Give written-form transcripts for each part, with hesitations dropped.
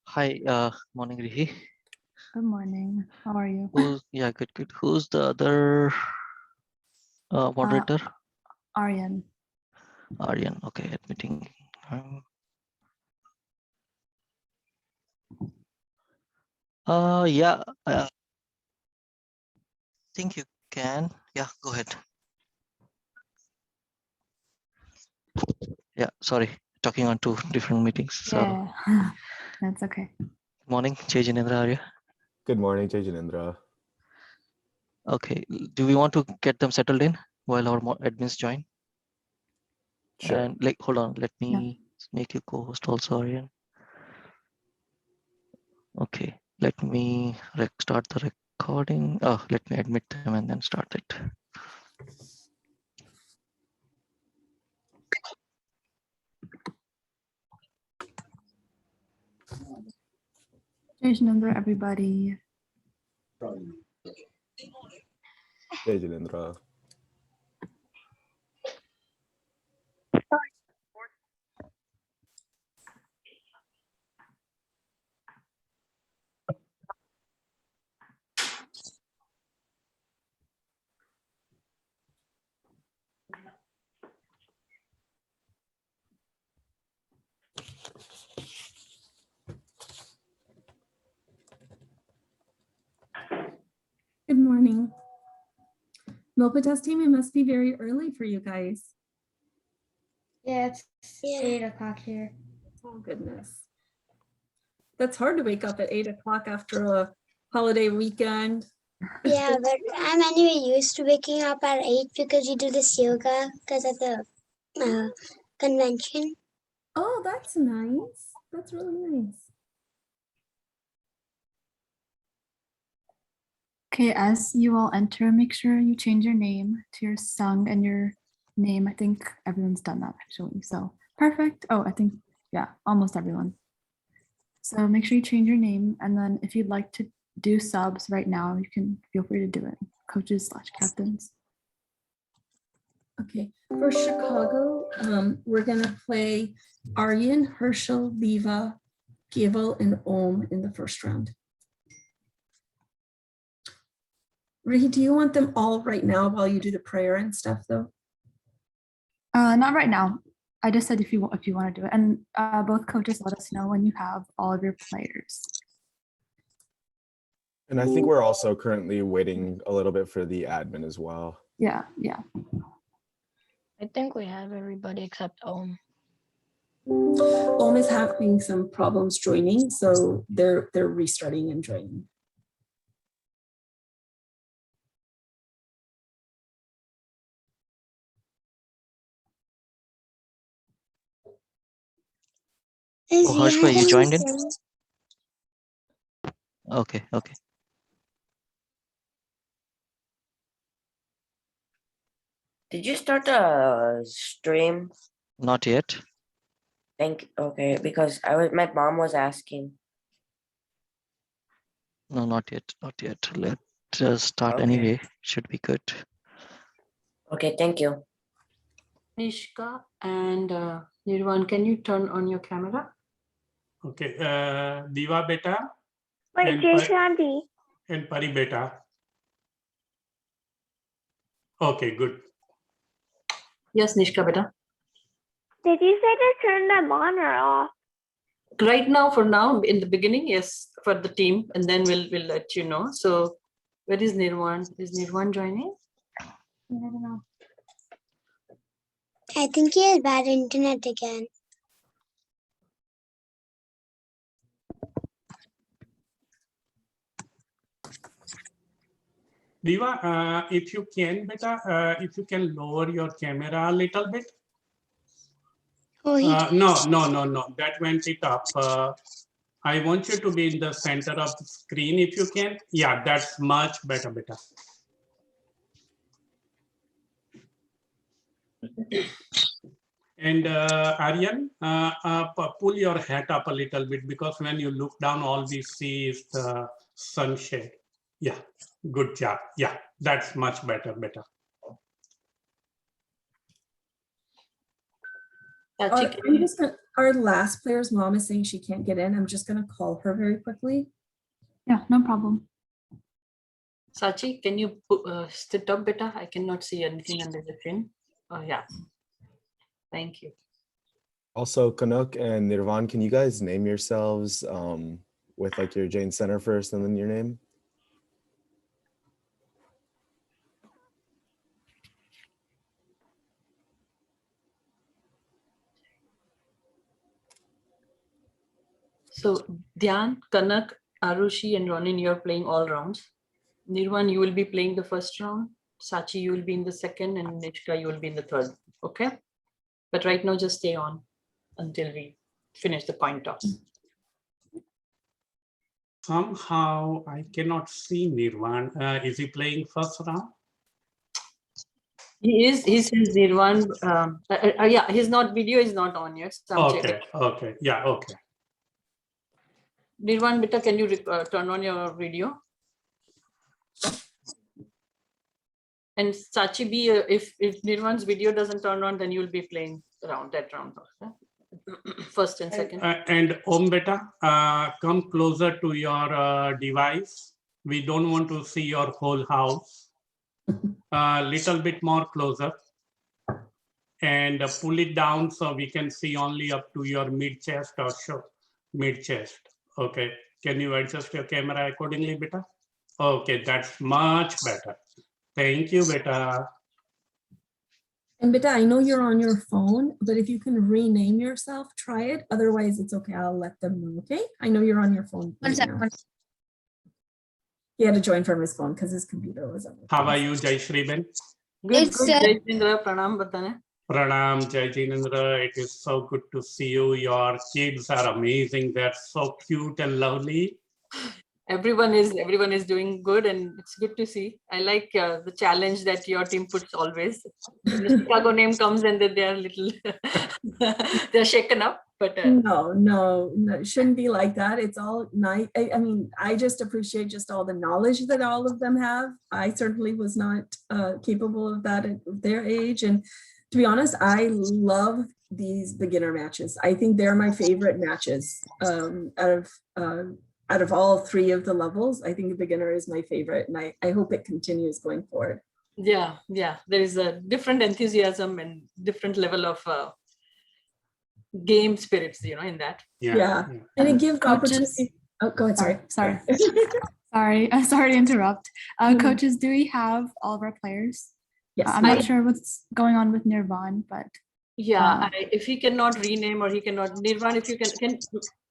Hi, morning, Rihi. Good morning. How are you? Yeah, good, good. Who's the other moderator? Aryan. Aryan. Okay, admitting. Yeah, I think you can. Yeah, go ahead. Yeah, sorry, talking on two different meetings. So, Yeah, that's okay. morning, JCNC-2, are you? Good morning, JCNC-2. Okay, do we want to get them settled in while our admins join? Sure. And like, hold on, let me make you co-host also, Aryan. Okay, let me start the recording. Oh, let me admit them and then start it. JCNC, everybody. JCNC-2. Good morning. Milpitas team, it must be very early for you guys. Yeah, it's 8 o'clock here. Oh, goodness. That's hard to wake up at 8 o'clock after a holiday weekend. Yeah, but I'm anyway used to waking up at 8 because we do this yoga because of the convention. Oh, that's nice. That's really nice. Okay, as you all enter, make sure you change your name to your sung and your name. I think everyone's done that actually. So perfect. Oh, I think, yeah, almost everyone. So make sure you change your name. And then if you'd like to do subs right now, you can feel free to do it. Coaches/captains. Okay, for Chicago, we're gonna play Aryan, Herschel, Viva, Gable, and Om in the first round. Rihi, do you want them all right now while you do the prayer and stuff though? Not right now. I just said if you want to do it. And both coaches let us know when you have all of your players. And I think we're also currently waiting a little bit for the admin as well. Yeah, yeah. I think we have everybody except Om. Om is having some problems joining, so they're restarting and joining. Oh, Harshva, you joined in? Okay, okay. Did you start the stream? Not yet. Okay, because my mom was asking. No, not yet, not yet. Let us start Okay. anyway. Should be good. Okay, thank you. Nishka and Nirvan, can you turn on your camera? Okay, Diva beta. Wait, and Jayashanti. And Pari beta. Okay, good. Yes, Nishka beta. Did you say to turn them on or off? Right now, for now, in the beginning, yes, for the team, and then we'll let you know. So, where is Nirvan? Is Nirvan joining? I don't know. I think he has bad internet again. Diva, if you can, beta, if you can lower your camera a little bit. Oh, No. That went it up. I want you to be in the center of the screen if you can. Yeah, that's much better, beta. And Aryan, pull your hat up a little bit because when you look down, all we see is the sunshade. Yeah, good job. Yeah, that's much better. Sachi, can I'm you- just gonna, our last player's mom is saying she can't get in. I'm just gonna call her very quickly. Yeah, no problem. Sachi, can you sit up better? I cannot see anything under the chin. Oh, yeah. Thank you. Also, Kanuk and Nirvan, can you guys name yourselves with like your Jain Center first and then your name? So Dhyan, Kanak, Arushi, and Ronin, you're playing all rounds. Nirvan, you will be playing the first round. Sachi, you will be in the second, and Nishka, you will be in the third. Okay. But right now, just stay on until we finish the coin toss. Somehow I cannot see Nirvan. Is he playing first round? He's Nirvan. Yeah, his video is not on yet. So I'm checking. Okay. Yeah, okay. Nirvan, beta, can you turn on your video? And Sachi B, if Nirvan's video doesn't turn on, then you'll be playing that round. Okay? First and second. And Om beta, come closer to your device. We don't want to see your whole house. Little bit more closer. And pull it down so we can see only up to your mid chest or mid chest. Okay. Can you adjust your camera accordingly, beta? Okay, that's much better. Thank you, beta. And Bita, I know you're on your phone, but if you can rename yourself, try it. Otherwise, it's okay. I'll let them know. Okay. I know you're on your phone. One right second. now. He had to join from his phone because his computer was on. How are you, Jai Shri Ben? Good, It's, good. Jai Jindra, pranam batane. Pranam, Jai Jinendra. It is so good to see you. Your kids are amazing. They're so cute and lovely. Everyone is doing good, and it's good to see. I like the challenge that your team puts always. When the Chicago name comes and then they're little, they're shaken up. But No, it shouldn't be like that. It's all nice. I mean, I just appreciate just all the knowledge that all of them have. I certainly was not capable of that at their age. And to be honest, I love these beginner matches. I think they're my favorite matches out of all three of the levels. I think the beginner is my favorite, and I hope it continues going forward. yeah, there is a different enthusiasm and different level of game spirits, in that. Yeah. And it gives opportunity. Oh, go ahead. Sorry. Sorry to interrupt. Coaches, do we have all of our players? Yes. I'm not sure what's going on with Nirvan, but Yeah, if he cannot rename or he cannot, Nirvan, if you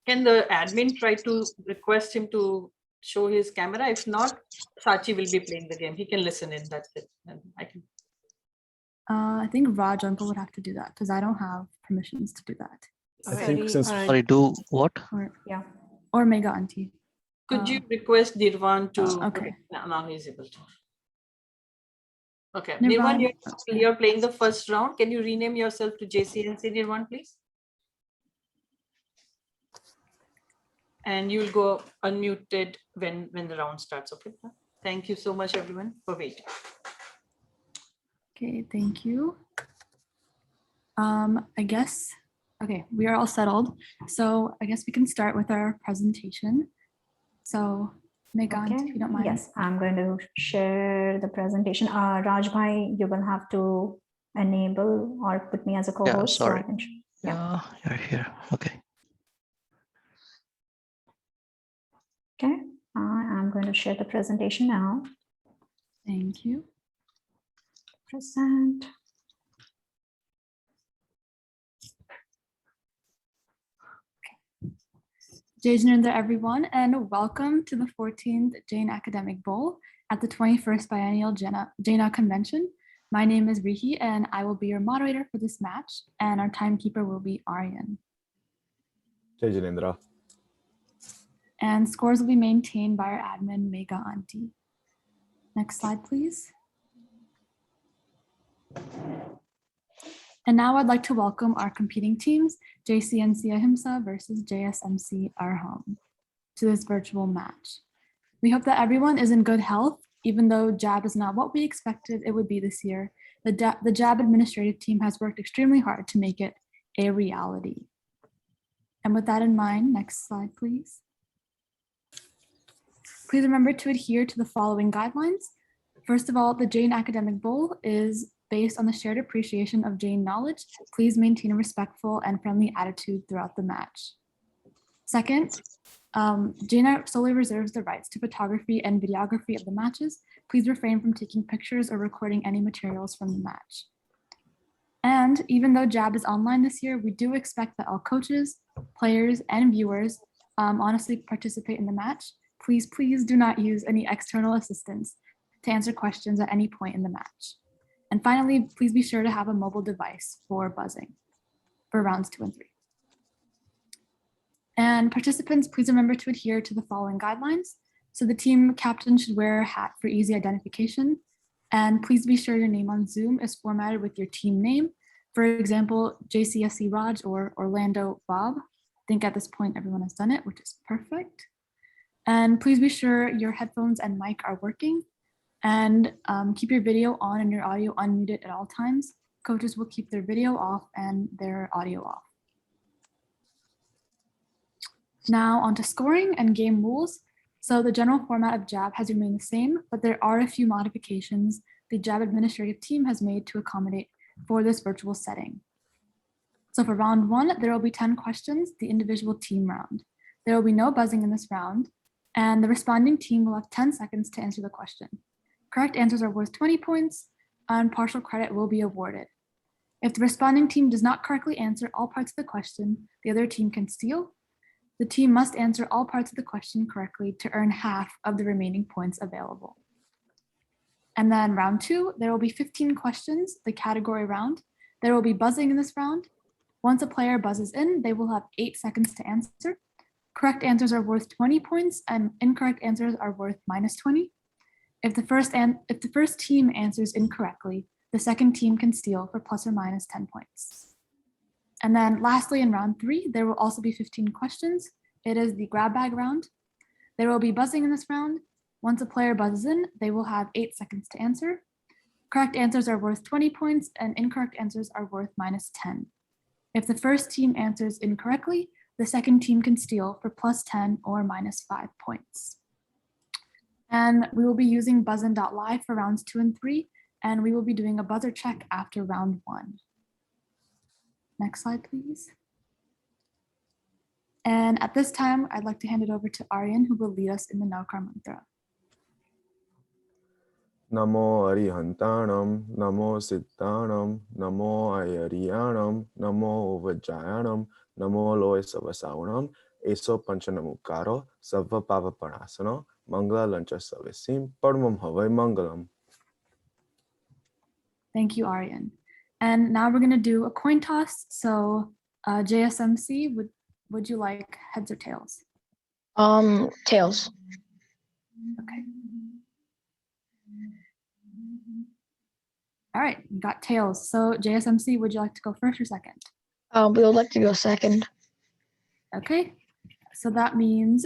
can the admin try to request him to show his camera? If not, Sachi will be playing the game. He can listen in, that's it. And I can. I think Raj Uncle would have to do that because I don't have permissions to do that. I think since Sorry, do what? Or Mega Auntie. Could you request Nirvan to? Okay. Now he's able to. Okay, Nirvan, Nirvan, you're playing the first round. Can you rename yourself to JCNC Nirvan, please? And you'll go unmuted when the round starts. Okay. Thank you so much, everyone, for waiting. Okay, thank you. I guess, okay, we are all settled. So I guess we can start with our presentation. So Megan, if you don't mind. Yes, I'm going to share the presentation. Raj Bhai, you will have to enable or put me as a co-host. Yeah, sorry. So I can, yeah. You're here. Okay. Okay, I'm going to share the presentation now. Thank you. Present. Jai Jinendra, everyone, and welcome to the 14th Jain Academic Bowl at the 21st Biennial JAINA Convention. My name is Rihi, and I will be your moderator for this match, and our timekeeper will be Aryan. Jai Jinendra. And scores will be maintained by our admin, Mega Auntie. Next slide, please. And now I'd like to welcome our competing teams, JCNC Ahimsa versus JSMC Arham, to this virtual match. We hope that everyone is in good health, even though JAB is not what we expected it would be this year. The JAB administrative team has worked extremely hard to make it a reality. And with that in mind, next slide, please. Please remember to adhere to the following guidelines. First of all, the Jain Academic Bowl is based on the shared appreciation of Jain knowledge. Please maintain a respectful and friendly attitude throughout the match. Second, JAINA solely reserves the rights to photography and videography of the matches. Please refrain from taking pictures or recording any materials from the match. And even though JAB is online this year, we do expect that all coaches, players, and viewers honestly participate in the match. Please do not use any external assistance to answer questions at any point in the match. And finally, please be sure to have a mobile device for buzzing for rounds 2 and 3. And participants, please remember to adhere to the following guidelines. So the team captain should wear a hat for easy identification. And please be sure your name on Zoom is formatted with your team name. For example, JCSC Raj or Orlando Bob. I think at this point, everyone has done it, which is perfect. And please be sure your headphones and mic are working. And keep your video on and your audio unmuted at all times. Coaches will keep their video off and their audio off. Now onto scoring and game rules. So the general format of JAB has remained the same, but there are a few modifications the JAB administrative team has made to accommodate for this virtual setting. So for round 1, there will be 10 questions, the individual team round. There will be no buzzing in this round, and the responding team will have 10 seconds to answer the question. Correct answers are worth 20 points, and partial credit will be awarded. If the responding team does not correctly answer all parts of the question, the other team can steal. The team must answer all parts of the question correctly to earn half of the remaining points available. And then round 2, there will be 15 questions, the category round. There will be buzzing in this round. Once a player buzzes in, they will have 8 seconds to answer. Correct answers are worth 20 points and incorrect answers are worth -20. If the first team answers incorrectly, the second team can steal for plus or minus 10 points. And then lastly, in round 3, there will also be 15 questions. It is the grab bag round. There will be buzzing in this round. Once a player buzzes in, they will have 8 seconds to answer. Correct answers are worth 20 points and incorrect answers are worth -10. If the first team answers incorrectly, the second team can steal for plus 10 or -5 points. And we will be using buzzin.live for rounds 2 and 3, and we will be doing a buzzer check after round 1. Next slide, please. And at this time, I'd like to hand it over to Aryan, who will lead us in the Navkar Mantra. Namo Arihantanam, Namo Siddhanam, Namo Ayariyanam, Namo Vajayanam, Namo Loe Savasavanam, Eso Panchanamukaro, Sava Pava Parasano, Mangala Lancha Savisim, Padmam Havai Mangalam. Thank you, Aryan. And now we're going to do a coin toss. So JSMC, would you like heads or tails? Tails. Okay. All right, we got tails. So JSMC, would you like to go first or second? We would like to go second. Okay, so that means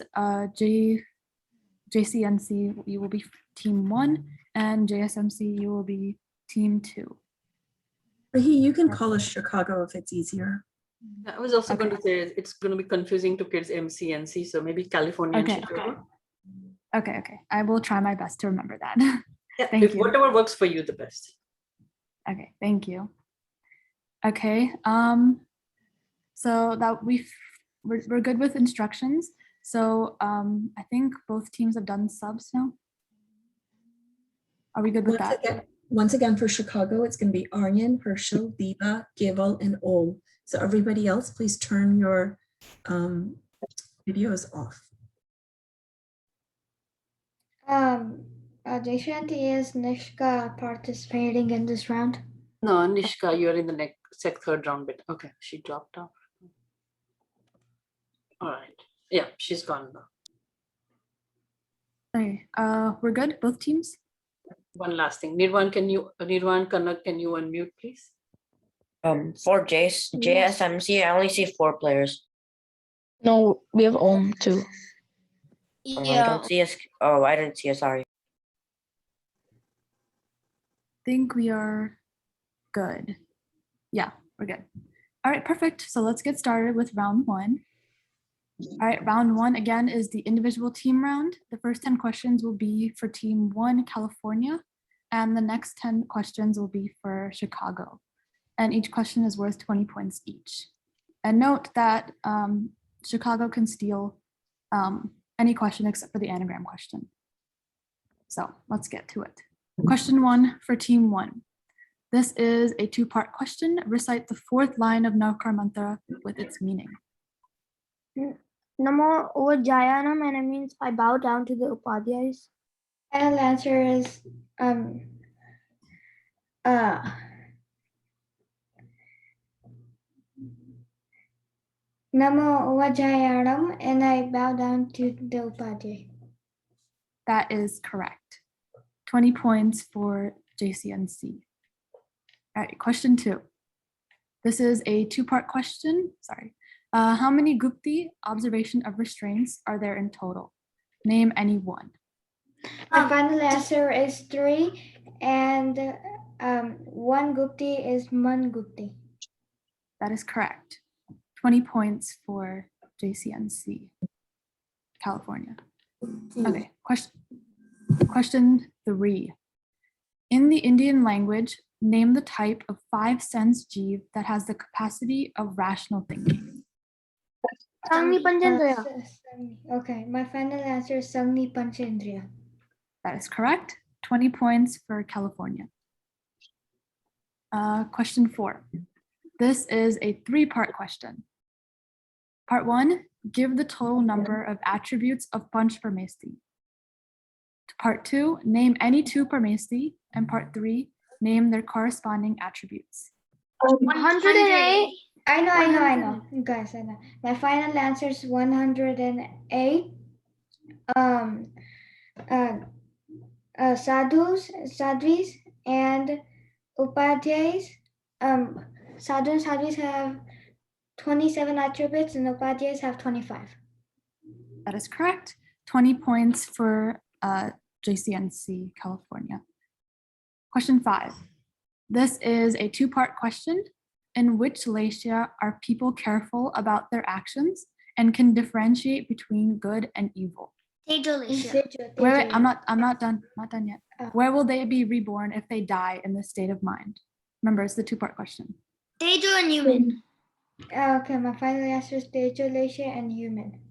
JCNC, you will be team 1, and JSMC, you will be team 2. You can call us Chicago if it's easier. I was also going to say it's going to be confusing to kids MCNC, so maybe California and Chicago. Okay. I will try my best to remember that. Yeah, Thank you. Whatever works for you the best. Okay, thank you. Okay, so that we're good with instructions. So I think both teams have done subs now. Are we good with that? Once again, for Chicago, it's going to be Aryan, Herschel, Diva, Gival, and Om. So everybody else, please turn your videos off. Deshanti, is Nishka participating in this round? No, Nishka, you're in the next third round bit. Okay, she dropped off. All right. Yeah, she's gone now. Okay, we're good, both teams? One last thing. Nirwan, Kanak, can you unmute, please? For JSMC, I only see 4 players. No, we have too. I don't see us. Oh, I didn't see us. Sorry. Think we are good. Yeah, we're good. All right, perfect. So let's get started with round one. All right, round one again is the individual team round. The first 10 questions will be for team 1, California, and the next 10 questions will be for Chicago. And each question is worth 20 points each. And note that Chicago can steal any question except for the anagram question. So let's get to it. Question 1 for team 1. This is a 2-part question. Recite the 4th line of Navkar Mantra with its meaning. Namo Jayanam, and it means I bow down to the Upadhyayas. And the answer is Namo Jayanam, and I bow down to the Upadhyay. That is correct. 20 points for JCNC. All right, question 2. This is a 2-part question. Sorry. How many Gupti observation of restraints are there in total? Name any one. My final answer is 3, and 1 Gupti is Man Gupti. That is correct. 20 points for JCNC, California. Okay, question 3. In the Indian language, name the type of 5 sense jeev that has the capacity of rational thinking. Sangni Panchendriya. Okay, my final answer is Sangni Panchendriya. That is correct. 20 points for California. Question 4. This is a 3-part question. Part 1, give the total number of attributes of Panch Parmesti. Part 2, name any 2 Parmesti. And part 3, name their corresponding attributes. 108. I know. Guys, I know. My final answer is 108. Sadhvis, and Upadhyayas. Sadhu and Sadhvis have 27 attributes, and Upadhyayas have 25. That is correct. 20 points for JCNC, California. Question 5. This is a 2-part question. In which Lesha are people careful about their actions and can differentiate between good and evil? Wait, I'm not done yet. Where will they be reborn if they die in this state of mind? Remember, it's the 2-part question. Tejo and human. Okay, my final answer is Tejo, Lesha, and human.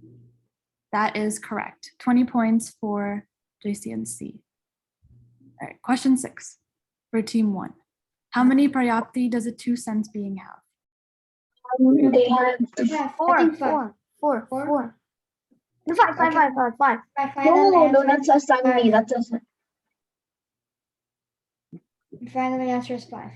That is correct. 20 points for JCNC. All right, question 6 for team 1. How many Prayapti does a 2-sense being have? They have 4. 4. No, 5. No, that's a Sangni. That's a. Final answer is 5.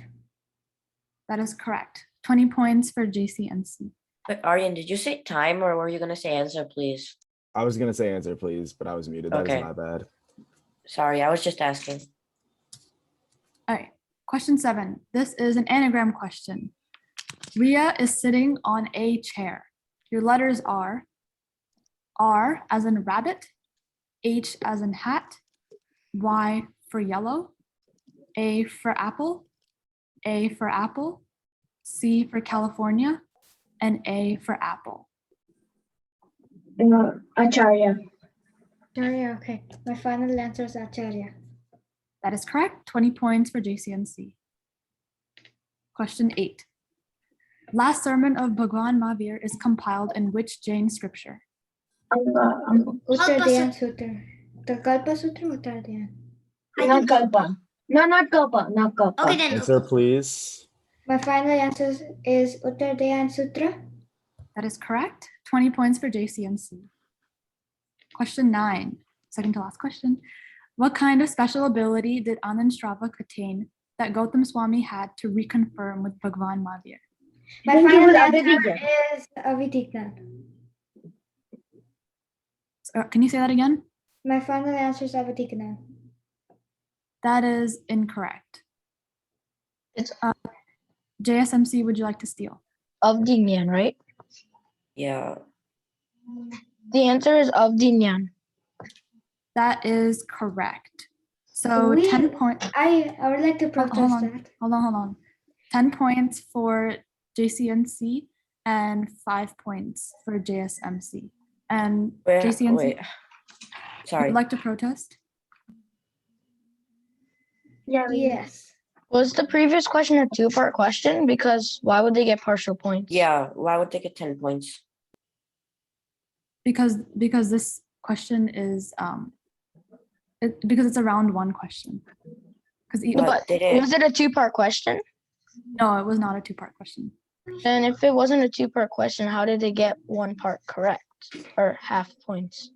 That is correct. 20 points for JCNC. But Aryan, did you say time or were you gonna say answer, please? I was gonna say answer, please, but I was muted. That Okay. was my bad. Sorry, I was just asking. All right, question 7. This is an anagram question. Ria is sitting on a chair. Your letters are R as in rabbit, H as in hat, Y for yellow, A for apple, C for California, and A for apple. Acharya. Acharya, okay. My final answer is Acharya. That is correct. 20 points for JCNC. Question 8. Last sermon of Bhagwan Mahavir is compiled in which Jain scripture? Uttarayan Sutra. The Kalpa Sutra, Uttarayan. Not Kalpa. No, not Kalpa. Not Kalpa. Okay, then. Answer, please. My final answer is Uttarayan Sutra. That is correct. 20 points for JCNC. Question 9, second to last question. What kind of special ability did Anand Shravak attain that Gautam Swami had to reconfirm with Bhagwan Mahavir? My final answer is Avidignan. Can you say that again? My final answer is Avidignan. That is incorrect. It's JSMC, would you like to steal? Avdinyan, right? Yeah. The answer is Avdinyan. That is correct. So 10 points. I would like to protest that. Hold on. 10 points for JCNC, and 5 points for JSMC. And Wait, JCNC wait. Sorry. would like to protest? Yeah. Yes. Was the previous question a two-part question? Because why would they get partial points? Yeah, why would they get 10 points? Because this question is because it's a round one question. Because But they didn't. was it a two-part question? no, it was not a two-part question. And if it wasn't a two-part question, how did they get one part correct or half points?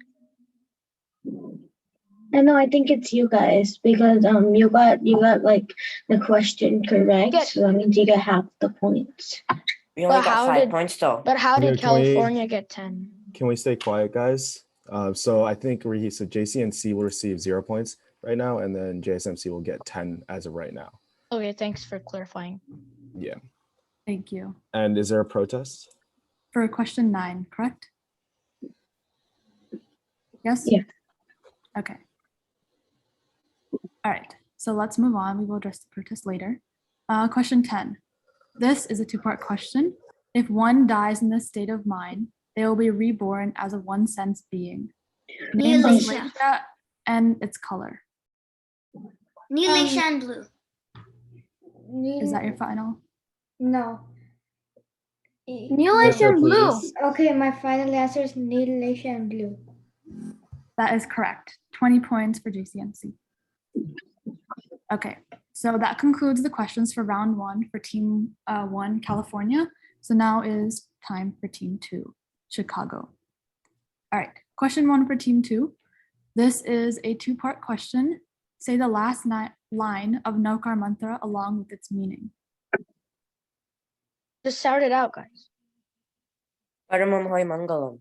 I know. I think it's you guys because you got like the question correct, so that means you get half the points. We only But got how 5 did- points though. But how Okay, did can we- California get 10? Can we stay quiet, guys? So I think so JCNC will receive 0 points right now, and then JSMC will get 10 as of right now. Okay, thanks for clarifying. Yeah. Thank you. And is there a protest? For question 9, correct? Yes? Yeah. Okay. All right, so let's move on. We will address the protest later. Question 10. This is a two-part question. If one dies in this state of mind, they will be reborn as a one-sense being. Name the Nihilisha. Nihilisha and its color. Nihilisha and blue. Is that your final? No. Nihilisha and blue. Please. Okay, my final answer is Nihilisha and blue. That is correct. 20 points for JCNC. Okay, so that concludes the questions for round 1 for team 1, California. So now is time for team 2, Chicago. All right, question 1 for team 2. This is a two-part question. Say the last line of Nokar mantra along with its meaning. Just shout it out, guys. Paramam hoy mangalam.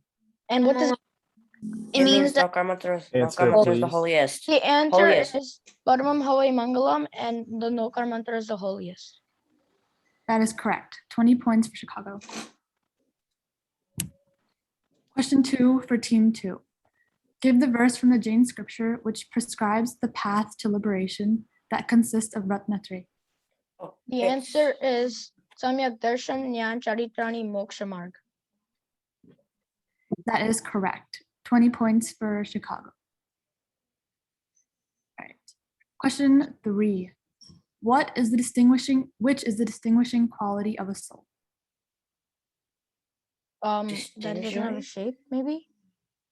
And what does It means means that Nokarmatra is Answer, the please. holiest. the answer Holiest. is Paramam Hawaii Mangalam and the Nokar mantra is the holiest. That is correct. 20 points for Chicago. Question 2 for team 2. Give the verse from the Jain scripture which prescribes the path to liberation that consists of Ratnatre. The answer is Samyak Darshan Nyan Charitrani Moksha Marg. That is correct. 20 points for Chicago. All right. Question 3. Which is the distinguishing quality of a soul? That doesn't have a shape, maybe?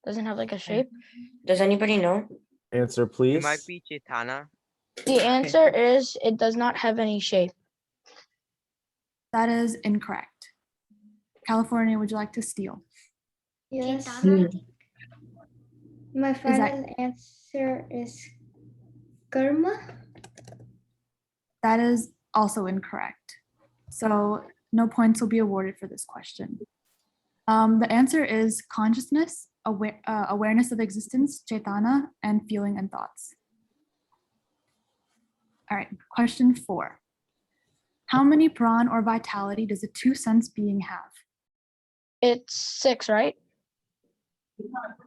Doesn't have like a shape? Does anybody know? Answer, please. It might be Chaitana. The answer is it does not have any shape. That is incorrect. California, would you like to steal? Yes. Hmm. My final answer is karma. That is also incorrect. So no points will be awarded for this question. The answer is consciousness, awareness of existence, Chaitana, and feeling and thoughts. All right, question 4. How many prana or vitality does a two-sense being have? It's 6, right?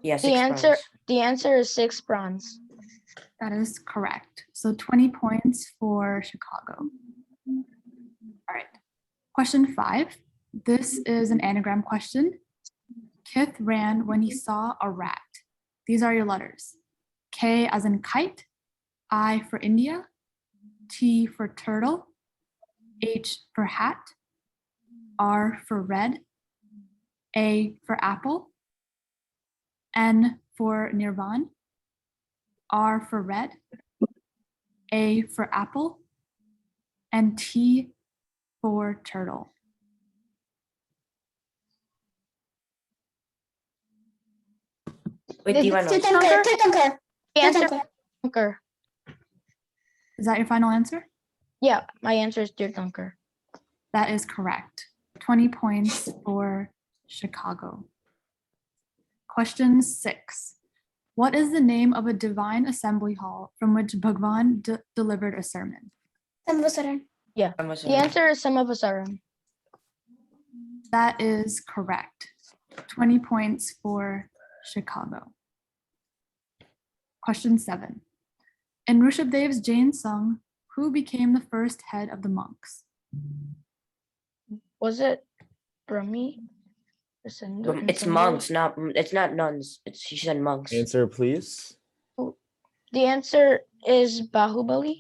Yes. The answer is 6 prawns. That is correct. So 20 points for Chicago. All right. Question 5. This is an anagram question. Kith ran when he saw a rat. These are your letters. K as in kite, I for India, T for turtle, H for hat, R for red, A for apple, N for nirvan, R for red, A for apple, and T for turtle. Wait, do you want to Tirthankar. Is that your final answer? Yeah, my answer is Tirthankar. That is correct. 20 points for Chicago. Question 6. What is the name of a divine assembly hall from which Bhagwan delivered a sermon? Yeah, the answer is Samavasaram. That is correct. 20 points for Chicago. Question 7. In Rishabdev's Jain song, who became the first head of the monks? Was it Brahmi? It's monks, it's not nuns. She said monks. Answer, please. The answer is Bahubali.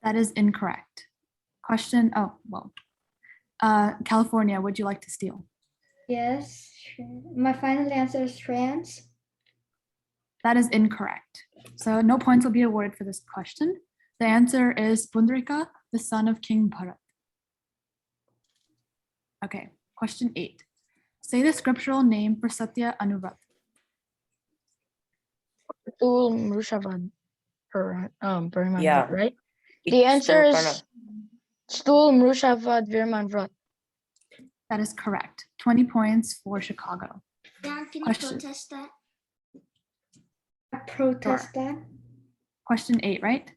That is incorrect. Question, oh, well. California, would you like to steal? Yes. My final answer is trans. That is incorrect. So no points will be awarded for this question. The answer is Pundrika, the son of King Bharat. Okay, question 8. Say the scriptural name for Satya Anuvrat. Tul Mrushavad. Yeah. Right? The answer is Stul Mrushavad Virmanvrat. That is correct. 20 points for Chicago. Dan, can you Question. protest that? I protest that. Question 8, right?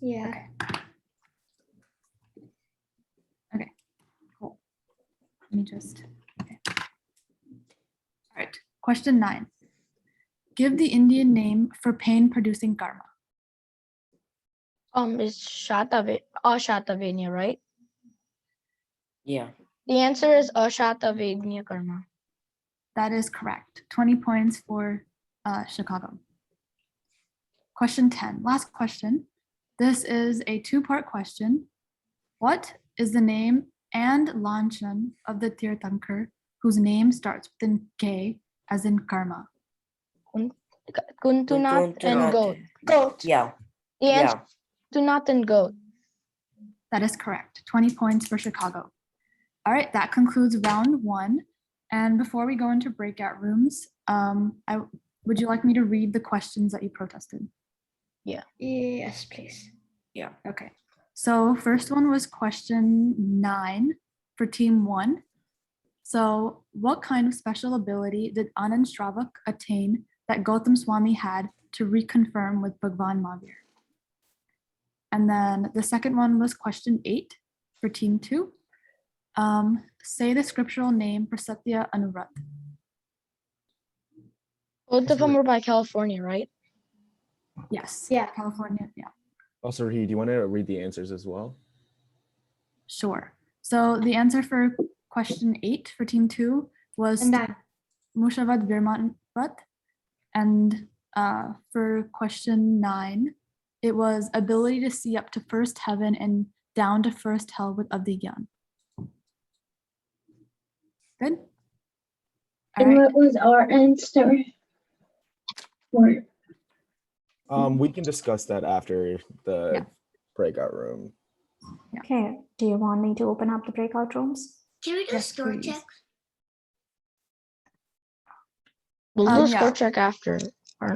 Yeah. Okay, cool. Let me just, okay. All right, question 9. Give the Indian name for pain-producing karma. It's Ashatavenya, right? Yeah. The answer is Ashatavenya Karma. That is correct. 20 points for Chicago. Question 10, last question. This is a two-part question. What is the name and lanchan of the Tirthankar whose name starts with an K as in karma? Kuntunath and Goat. Goat. Yeah. The answer is Kuntunath and Goat. That is correct. 20 points for Chicago. All right, that concludes round 1. And before we go into breakout rooms, would you like me to read the questions that you protested? Yeah. Yes, please. Yeah. Okay. So first one was question 9 for team 1. So what kind of special ability did Anand Shravak attain that Gautam Swami had to reconfirm with Bhagwan Mahavir? And then the second one was question 8 for team 2. Say the scriptural name for Satya Anuvrat. Both of them were by California, right? Yes. Yeah. California. Yeah. Also, Rahi, do you want to read the answers as well? Sure. So the answer for question 8 for team 2 was Mushavad Virmanvat. And for question 9, it was ability to see up to first heaven and down to first hell with Abhigyan. Good. All And right. what was our answer? We can discuss that after the breakout room. Okay, do you want me to open up the breakout rooms? Can we do a score check? We'll do a yeah. score check after.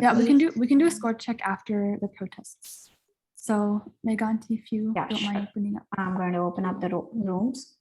Yeah, we can do a score check after the protests. So Meganti, if you don't mind opening up. I'm going to open up the rooms.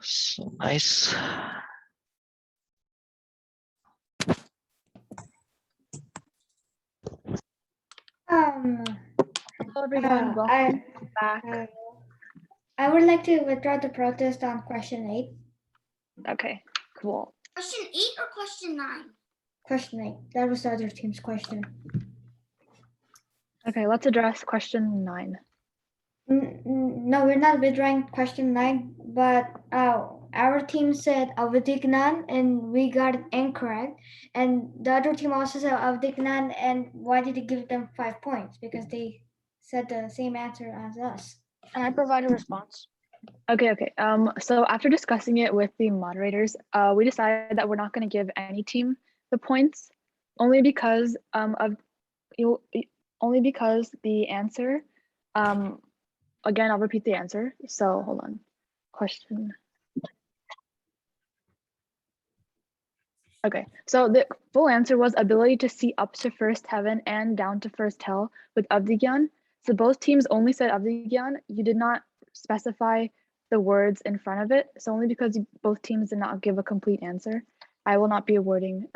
So nice. Hello everyone, welcome back. I would like to withdraw the protest on question 8. Okay, cool. Question 8 or question 9? Question 8. That was the other team's question. Okay, let's address question 9. No, we're not withdrawing question 9, but our team said Avadiknan and we got it incorrect. And the other team also said Avadiknan, and why did you give them 5 points? Because they said the same answer as us. Can I provide a response? Okay. So after discussing it with the moderators, we decided that we're not going to give any team the points, only because the answer. Again, I'll repeat the answer. So hold on. Question. Okay, so the full answer was ability to see up to first heaven and down to first hell with Avdigyan. So both teams only said Avdigyan. You did not specify the words in front of it. So only because both teams did not give a complete answer, I will not be awarding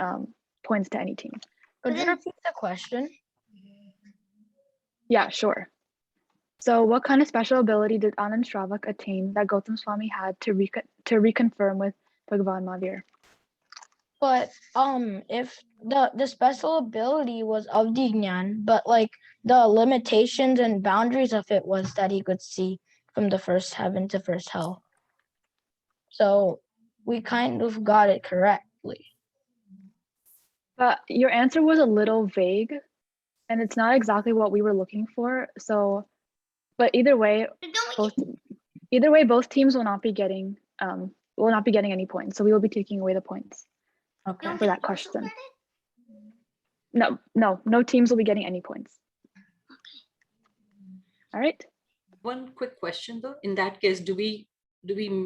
points to any team. Could you repeat the question? Yeah, sure. So what kind of special ability did Anand Shravak attain that Gautam Swami had to reconfirm with Bhagavan Mahavir? But if the special ability was of the Jnana, but like the limitations and boundaries of it was that he could see from the first heaven to first hell. So we kind of got it correctly. But your answer was a little vague, and it's not exactly what we were looking for. So, but either way, both teams will not be getting any points. So we will be taking away the points. Okay. For that question. No teams will be getting any points. All right. One quick question though. In that case, do we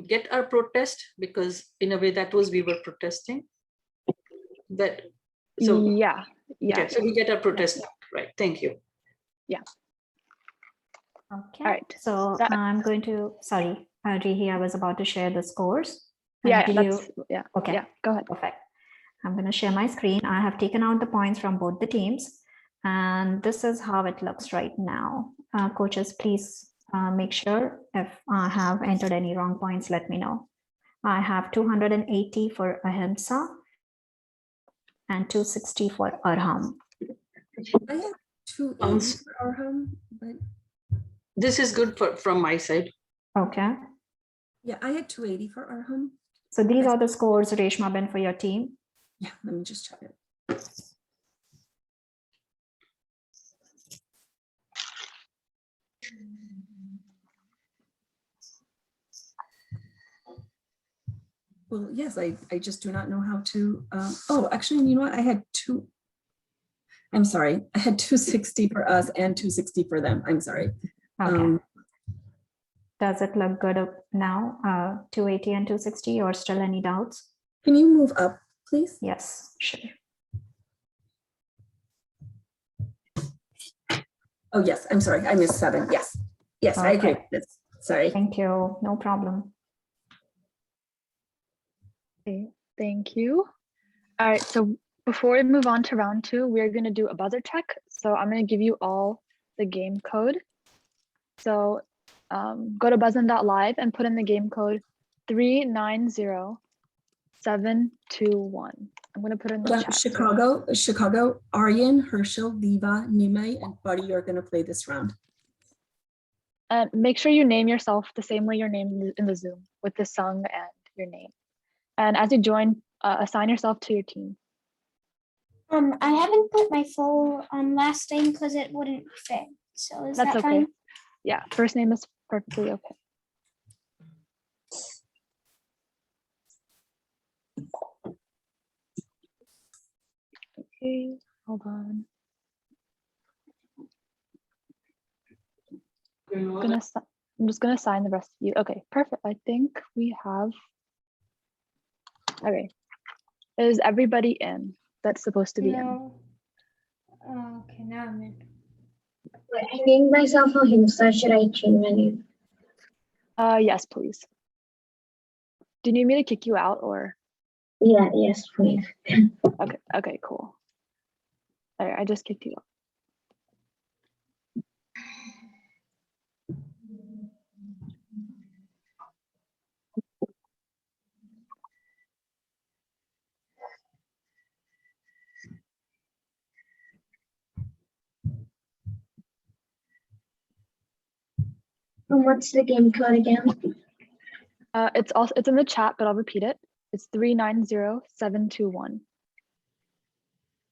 get our protest? Because in a way that was we were protesting. That so yeah. Okay, so we get our protest back, right? Thank you. Yeah. Okay. All right. So I'm going to, sorry, Rihi, I was about to share the scores. Yeah. Okay. Yeah. Go ahead. Perfect. I'm going to share my screen. I have taken out the points from both the teams, and this is how it looks right now. Coaches, please make sure if I have entered any wrong points, let me know. I have 280 for Ahimsa and 260 for Arham. I have 280 for Arham, but this is good from my side. Okay. Yeah, I had 280 for Arham. So these are the scores, Reshma, Ben, for your team. Yeah, let me just check it. Well, yes, I just do not know how to. Oh, actually, you know what? I had I'm sorry. I had 260 for us and 260 for them. I'm sorry. Okay. Does it look good now? 280 and 260, or still any doubts? Can you move up, please? Yes, sure. Oh, yes. I'm sorry. I missed 7. Yes. Yes, I agree with this. Sorry. Thank you. No problem. Okay, thank you. All right, so before we move on to round 2, we're going to do a buzzer check. So I'm going to give you all the game code. So go to buzzin.live and put in the game code 390721. I'm going to put in the chat. Chicago, Aryan, Herschel, Viva, Nime, and Buddy are going to play this round. Make sure you name yourself the same way you're named in the Zoom, with the sung and your name. And as you join, assign yourself to your team. I haven't put my full last name because it wouldn't fit. So is That's that okay. fine? Yeah, first name is perfectly okay. Okay, hold on. I'm just gonna assign the rest of you. Okay, perfect. I think we have. Okay, is everybody in that's supposed to be in? Oh, okay, now I'm in. I named myself Ahimsa. Should I change my name? Yes, please. Do you need me to kick you out or? Yeah, yes, please. Okay, cool. All right, I just kicked you out. And what's the game code again? It's in the chat, but I'll repeat it. It's 390721.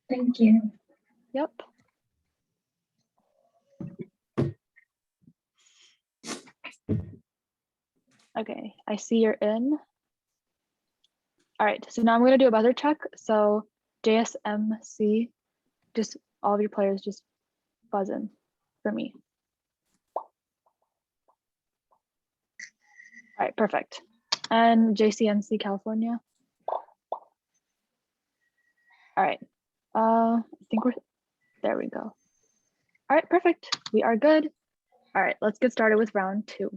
Thank you. Yep. Okay, I see you're in. All right, so now I'm going to do a buzzer check. So JSMC, just all of your players just buzz in for me. All right, perfect. And JCNC California. All right, I think there we go. All right, perfect. We are good. All right, let's get started with round 2.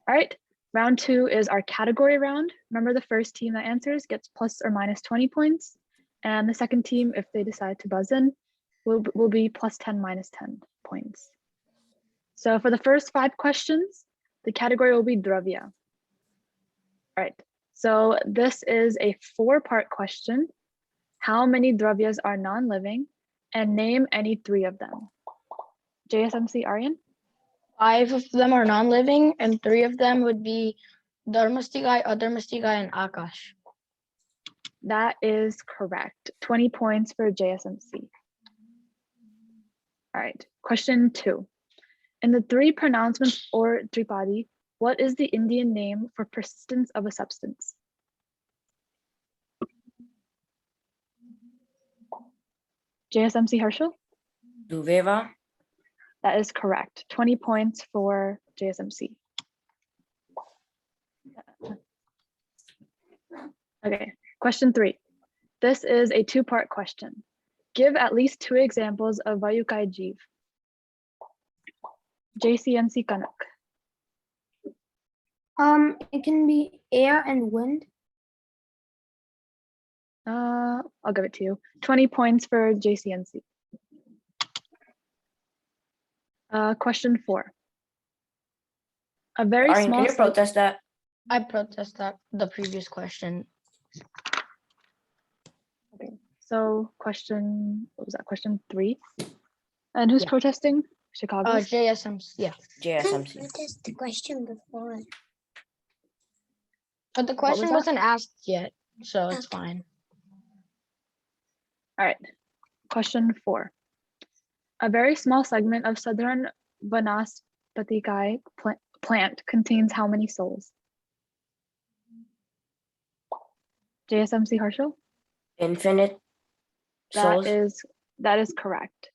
All right, round 2 is our category round. Remember, the first team that answers gets plus or minus 20 points. And the second team, if they decide to buzz in, will be plus 10, minus 10 points. So for the first 5 questions, the category will be Dravya. All right, so this is a 4-part question. How many Dravyas are non-living? And name any 3 of them. JSMC Aryan? 5 of them are non-living, and 3 of them would be Dharmastigai, Adharmastigai, and Akash. That is correct. 20 points for JSMC. All right, question 2. In the 3 pronouncements or Tripadi, what is the Indian name for persistence of a substance? JSMC Harshal? Duveva. That is correct. 20 points for JSMC. Okay, question 3. This is a 2-part question. Give at least 2 examples of Vayukai Jeev. JCNC Kanak. It can be air and wind. I'll give it to you. 20 points for JCNC. Question 4. A very Aryan, small. can you protest that? I protest that, the previous question. Okay, so question, what was that? Question 3. And who's protesting? Chicago? JSMC, yeah. JSMC. Protest the question before. But the question wasn't asked yet, so it's fine. All right, question 4. A very small segment of southern Vanaspatikai plant contains how many souls? JSMC Harshal? Infinite souls. That is correct.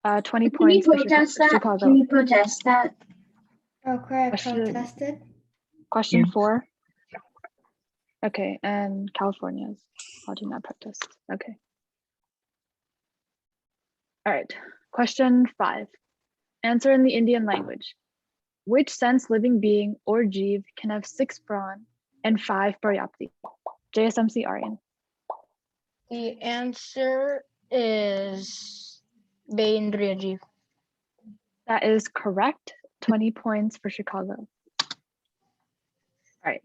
20 Can you points for protest that? Chicago. Can you protest that? Oh, correct. Protested. Question 4. Okay, and California's lodging that protest. Okay. All right, question 5. Answer in the Indian language. Which sense living being or jeev can have 6 brawn and 5 paryapti? JSMC Aryan. The answer is Beindriya Jeev. That is correct. 20 points for Chicago. All right.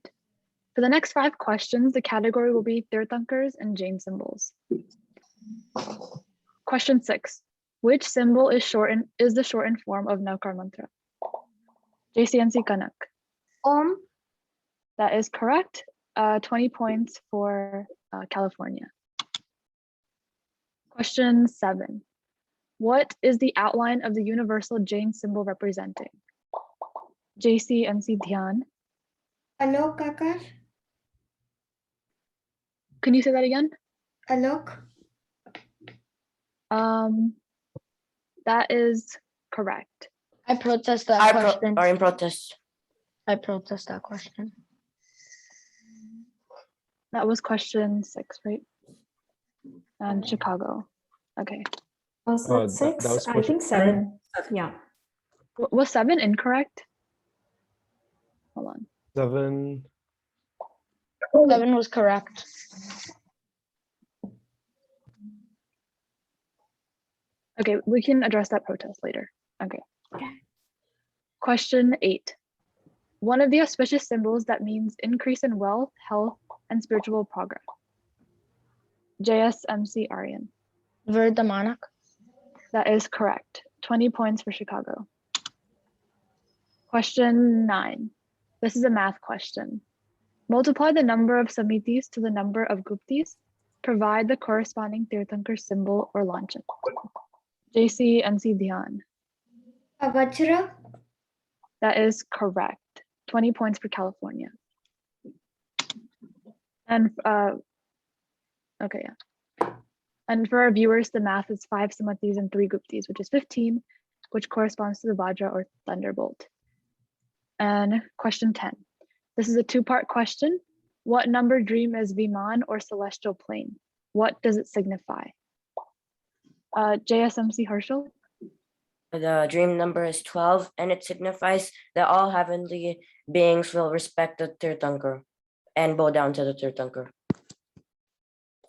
For the next 5 questions, the category will be Tirthankars and Jain symbols. Question 6. Which symbol is the shortened form of Navkar mantra? JCNC Kanak. Om. That is correct. 20 points for California. Question 7. What is the outline of the universal Jain symbol representing? JCNC Dhyan. Alok, Akash. Can you say that again? Alok. That is correct. I protest that question. Are in protest. I protest that question. That was question 6, right? And Chicago. Okay. Was that 6? that was I think 7. Yeah. Was 7 incorrect? Hold on. 7. 7 was correct. Okay, we can address that protest later. Okay. Question 8. One of the auspicious symbols that means increase in wealth, health, and spiritual progress. JSMC Aryan. Verdamanak. That is correct. 20 points for Chicago. Question 9. This is a math question. Multiply the number of samitis to the number of guptis. Provide the corresponding Tirthankar symbol or lanchan. JCNC Dhyan. Vajra. That is correct. 20 points for California. And okay, yeah. And for our viewers, the math is 5 samatis and 3 guptis, which is 15, which corresponds to the Vajra or thunderbolt. And question 10. This is a 2-part question. What number dream is Viman or celestial plane? What does it signify? JSMC Herschel. The dream number is 12, and it signifies that all heavenly beings will respect the Tirthankar and bow down to the Tirthankar.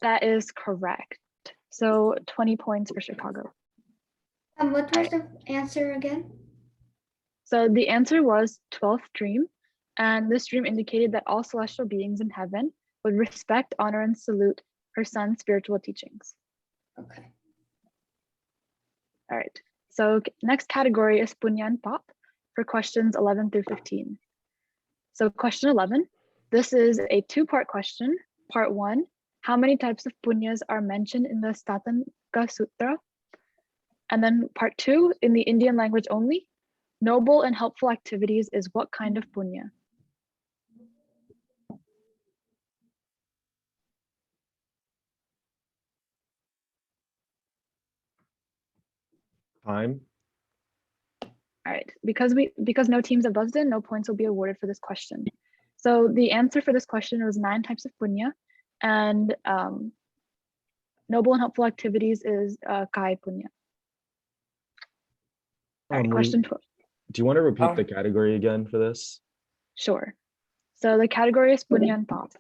That is correct. So 20 points for Chicago. What was the answer again? So the answer was 12th dream, and this dream indicated that all celestial beings in heaven would respect, honor, and salute her son's spiritual teachings. Okay. All right. So next category is Punyan Pop for questions 11 through 15. So question 11, this is a 2-part question. Part 1, how many types of punyas are mentioned in the Statanka Sutra? And then part 2, in the Indian language only, noble and helpful activities is what kind of punya? Time. All right, because no teams have buzzed in, no points will be awarded for this question. So the answer for this question was 9 types of punya, and noble and helpful activities is kai punya. All right, question 12. Do you want to repeat the category again for this? Sure. So the category is punyan pop.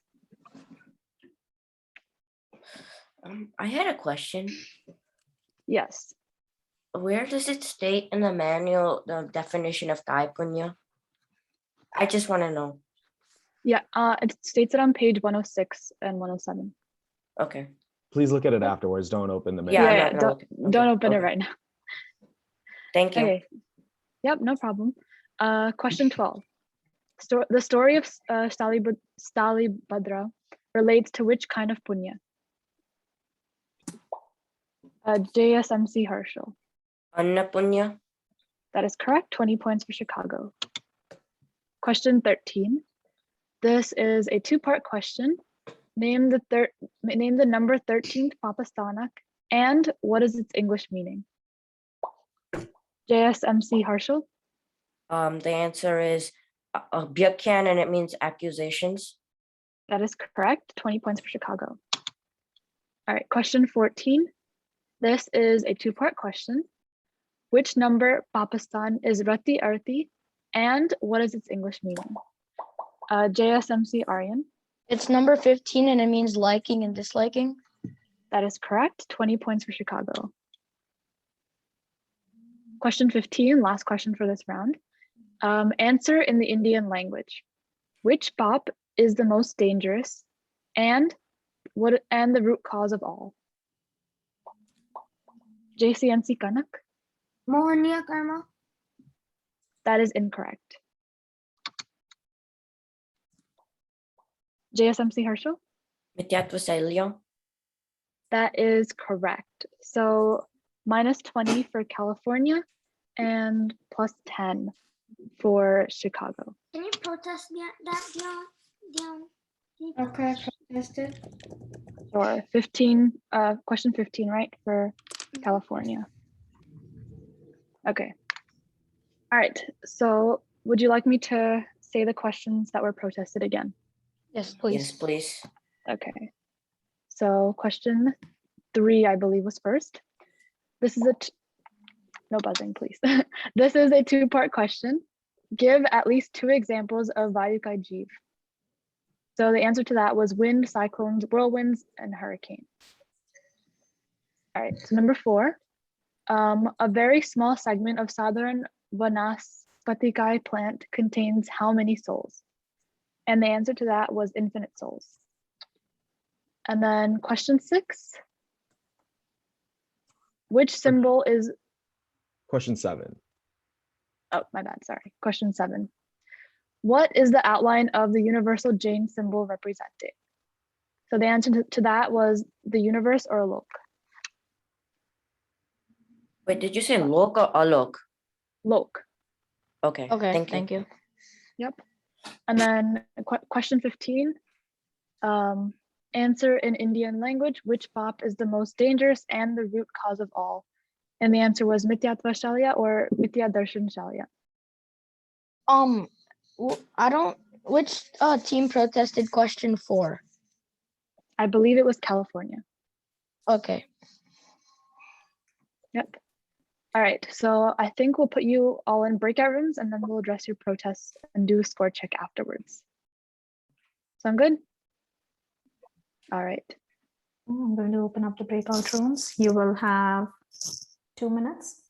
I had a question. Yes. Where does it state in the manual the definition of Kai Punya? I just want to know. Yeah, it states it on page 106 and 107. Okay. Please look at it afterwards. Don't open the manual. Yeah, don't open it right now. Thank you. Okay. Yep, no problem. Question 12. The story of Stalibhadra relates to which kind of punya? JSMC Herschel. Anna Punya. That is correct. 20 points for Chicago. Question 13. This is a 2-part question. Name the number 13th Papastanak and what is its English meaning? JSMC Herschel. The answer is Byakyan, and it means accusations. That is correct. 20 points for Chicago. All right, question 14. This is a 2-part question. Which number Papastan is Rati Arti and what is its English meaning? JSMC Aryan. It's number 15 and it means liking and disliking. That is correct. 20 points for Chicago. Question 15, last question for this round. Answer in the Indian language. Which pop is the most dangerous and the root cause of all? JCNC Kanak. Mohaniya karma. That is incorrect. JSMC Herschel. Mityatva Sailya. That is correct. So -20 for California and +10 for Chicago. Can you protest that, Dion? Okay, protested. Or 15, question 15, right, for California. Okay. All right, so would you like me to say the questions that were protested again? Yes, please. Yes, please. Okay. So question 3, I believe, was first. This is no buzzing, please. This is a 2-part question. Give at least 2 examples of Vayukai Jeev. So the answer to that was wind, cyclones, whirlwinds, and hurricane. All right, so number 4, a very small segment of southern Vanaspatikai plant contains how many souls? And the answer to that was infinite souls. And then question 6, which symbol is, Question 7. oh, my bad, sorry. Question 7. What is the outline of the universal Jain symbol representing? So the answer to that was the universe or Alok. Wait, did you say lok or alok? Lok. Okay. Okay, Thank you. Yep. And then question 15. Answer in Indian language, which pap is the most dangerous and the root cause of all? And the answer was Mityatva Shalya or Mitya Darshan Shalya. I don't. Which team protested question 4? I believe it was California. Okay. Yep. All right. So I think we'll put you all in breakout rooms and then we'll address your protests and do a score check afterwards. Sound good? All right. I'm going to open up the breakout rooms. You will have 2 minutes.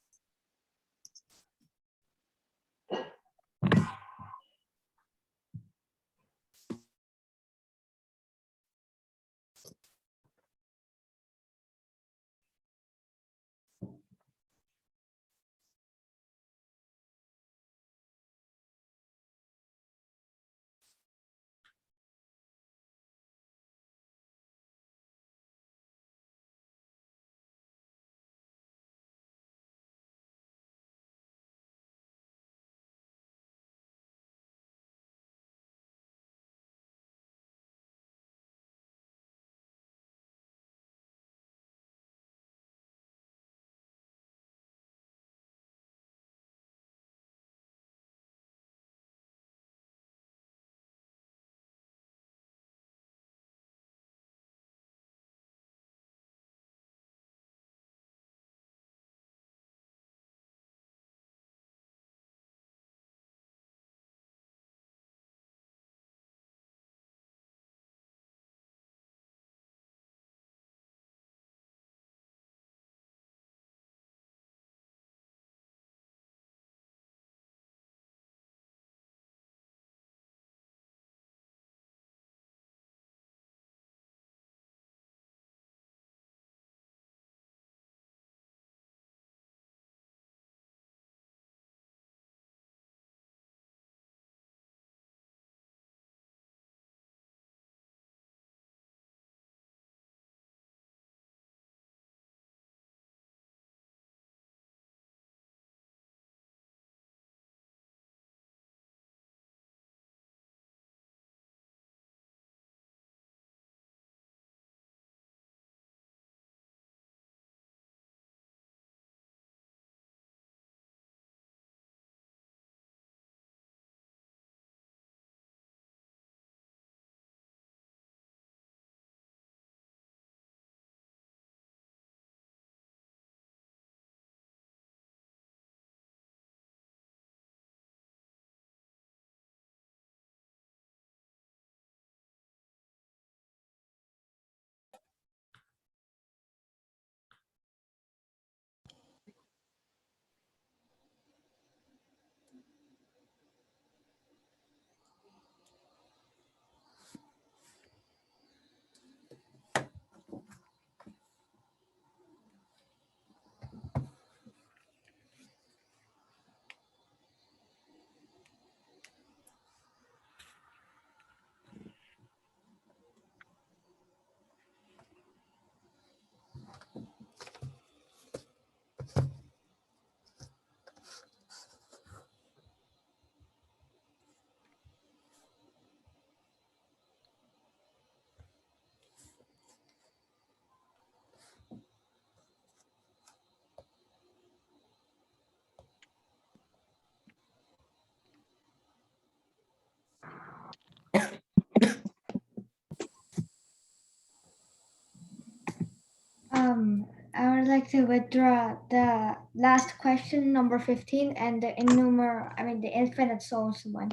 I would like to withdraw the last question, number 15, and the the infinite souls one.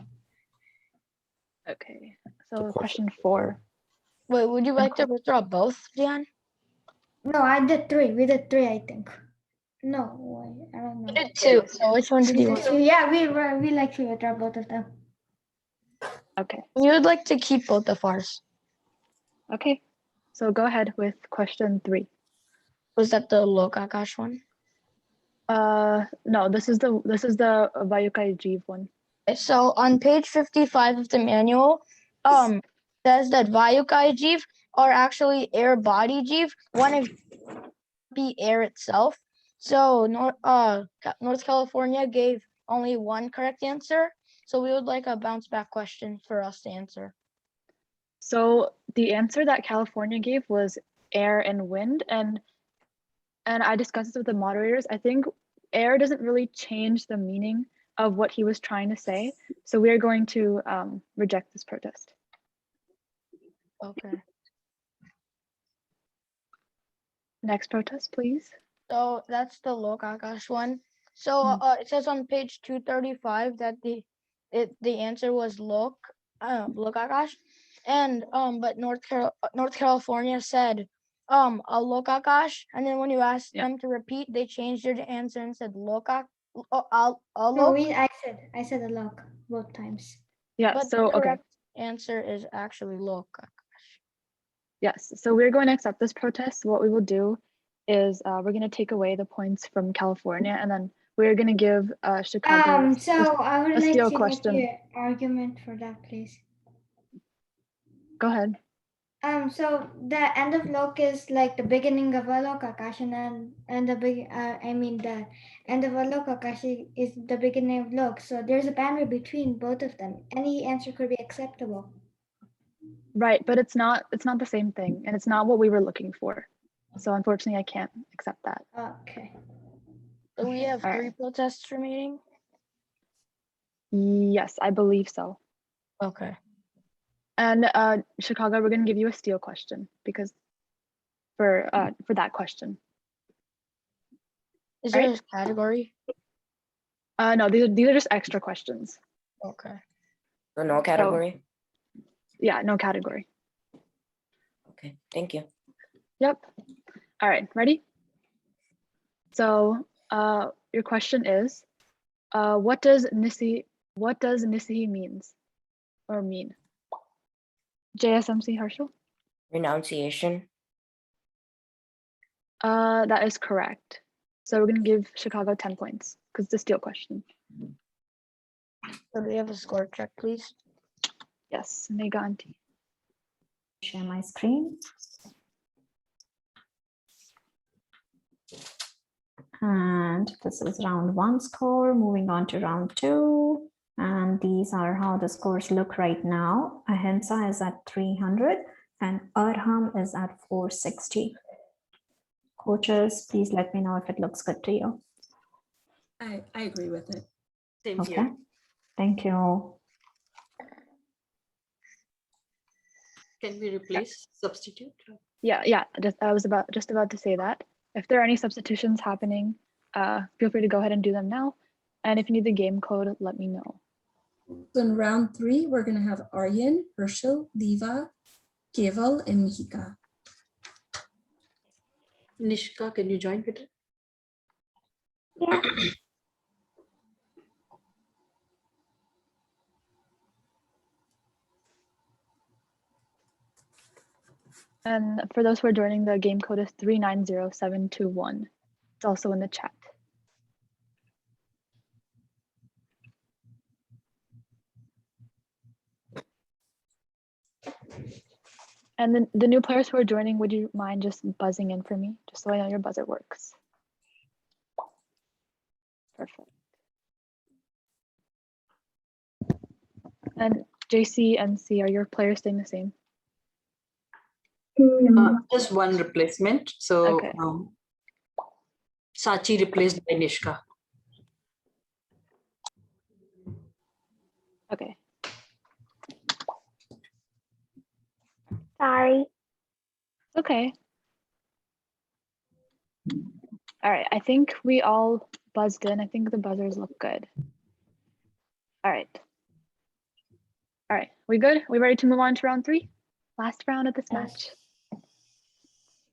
Okay. So question 4. Wait, would you like to withdraw both, Dion? No, I did 3. We did 3, I think. No, wait, I don't know. I did 2. So which one did you want? Yeah, we like to withdraw both of them. Okay. We would like to keep both of ours. Okay. So go ahead with question 3. Was that the Lokakash one? No, this is the Vayukai Jeev one. So on page 55 of the manual, says that Vayukai Jeev are actually air body Jeev. One is be air itself. So North California gave only one correct answer. So we would like a bounce back question for us to answer. So the answer that California gave was air and wind, and I discussed this with the moderators. I think air doesn't really change the meaning of what he was trying to say. So we are going to reject this protest. Okay. Next protest, please. So that's the Lokakash one. So it says on page 235 that the answer was Lokakash, and but North California said a Lokakash, and then when you asked them to repeat, they changed their answer and said Lokak. No, I said a lock both times. Yeah. But So the correct okay. answer is actually Lokakash. Yes. So we're going to accept this protest. What we will do is we're going to take away the points from California, and then we're going to give Chicago So I would a like steel to question. make an argument for that, please. Go ahead. So the end of lok is like the beginning of a Lokakash, and the end of a Lokakash is the beginning of lok. So there's a boundary between both of them. Any answer could be acceptable. Right, but it's not the same thing, and it's not what we were looking for. So unfortunately, I can't accept that. Okay. So we have All 3 right. protests remaining. Yes, I believe so. Okay. And Chicago, we're going to give you a steel question because for that question. Is All there right? a category? No, these are just extra questions. Okay. So no category? So, yeah, no category. Okay, thank you. Yep. All right, ready? So your question is, what does Nisihi means or mean? JSMC Harshal? Renunciation. That is correct. So we're gonna give Chicago 10 points because it's a steel question. So do we have a score check, please? Yes, Meganti. Share my screen. And this is round 1 score. Moving on to round 2. And these are how the scores look right now. Ahimsa is at 300 and Arham is at 460. Coaches, please let me know if it looks good to you. I agree with it. Same Okay, here. thank you. Can we replace, substitute? Yeah. I was just about to say that. If there are any substitutions happening, feel free to go ahead and do them now. And if you need the game code, let me know. So in round 3, we're going to have Aryan, Herschel, Diva, Keval, and Mihika. Nishka, can you join, Peter? Yeah. And for those who are joining, the game code is 390721. It's also in the chat. And then the new players who are joining, would you mind just buzzing in for me, just so I know your buzzer works? Perfect. And JCNC, are your players staying the same? Just one replacement. So Okay. Sachi replaced by Nishka. Okay. Sorry. Okay. All right, I think we all buzzed in. I think the buzzers look good. All right. We good? We ready to move on to round 3? Last round of this match.